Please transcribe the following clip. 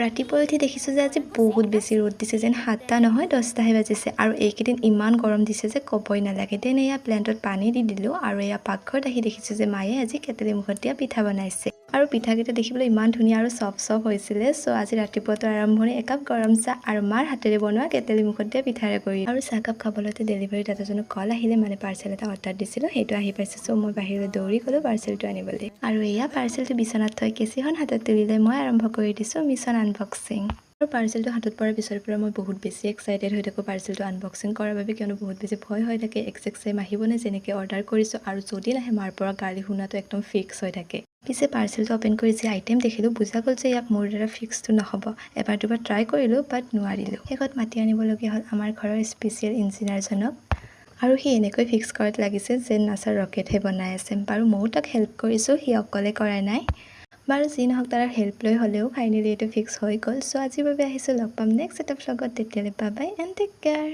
ৰাতিপুৱা উঠি দেখিছোঁ যে আজি বহুত বেছি ৰ'দ দিছে, যেন 7টা নহয় 10টাহে বাজিছে আৰু এইকেইদিন ইমান গৰম দিছে যে ক'বই নালাগে। দেন এয়া প্লেণ্টত পানী দি দিলোঁ আৰু এয়া পাকঘৰত আহি দেখিছোঁ যে মায়ে আজি কেটেলি মুখত দিয়া পিঠা বনাইছে আৰু পিঠাকেইটা দেখিবলৈ ইমান ধুনীয়া আৰু চফ হৈছিলে। চ' আজি ৰাতিপুৱাটো আৰম্ভণি একাপ গৰম চাহ আৰু মাৰ হাতেৰে বনোৱা কেটেলি মুখত দিয়া পিঠাৰে কৰি আৰু চাহকাপ খাবলৈতে ডেলিভাৰী দাদাজনক কল আহিলে, মানে পাৰ্চেল এটা অৰ্ডাৰ দিছিলোঁ, সেইটো আহি পাইছে। চ' মই বাহিৰলৈ দৌৰি গ'লোঁ পাৰ্চেলটো আনিবলৈ আৰু এয়া পাৰ্চেলটো বিচনাত থৈ কেঁচিখন হাতত তুলি লৈ মই আৰম্ভ কৰি দিছোঁ মিছন আনবক্সিং। আৰু পাৰ্চেলটো হাতত পৰাৰ পিছৰ পৰা মই বহুত বেছি এক্সাইটেড হৈ থাকোঁ পাৰ্চেলটো আনবক্সিং কৰাৰ বাবে, কিয়নো বহুত বেছি ভয় হৈ থাকে একজেক্ট ছেম আহিবনে যেনেকৈ অৰ্ডাৰ কৰিছোঁ, আৰু যদি নাহে মাৰ পৰা গালি শুনাটো একদম ফিক্স হৈ থাকে। পিছে পাৰ্চেলটো অ'পেন কৰি যি আইটেম দেখিলোঁ বুজা গ'ল যে ইয়াক মোৰ দ্বাৰা ফিক্সটো নহ'ব। এবাৰ দুবাৰ ট্ৰাই কৰিলোঁ বাট নোৱাৰিলোঁ। শেষত মাতি আনিবলগীয়া হ'ল আমাৰ ঘৰৰ স্পেচিয়েল ইঞ্জিনিয়াৰজনক আৰু সি এনেকৈ ফিক্স কৰাত লাগিছে যেন নাছাৰ ৰকেটহে বনাই আছে। বাৰু ময়ো তাক হেল্প কৰিছোঁ, সি অকলে কৰা নাই। বাৰু যি নহওক তাৰ হেল্প লৈ হ'লেও ফাইনেলি এইটো ফিক্স হৈ গ'ল। চ' আজিৰ বাবে আহিছোঁ, লগ পাম নেক্সট এটা ভ্লগত, তেতিয়ালৈ bye bye and take care.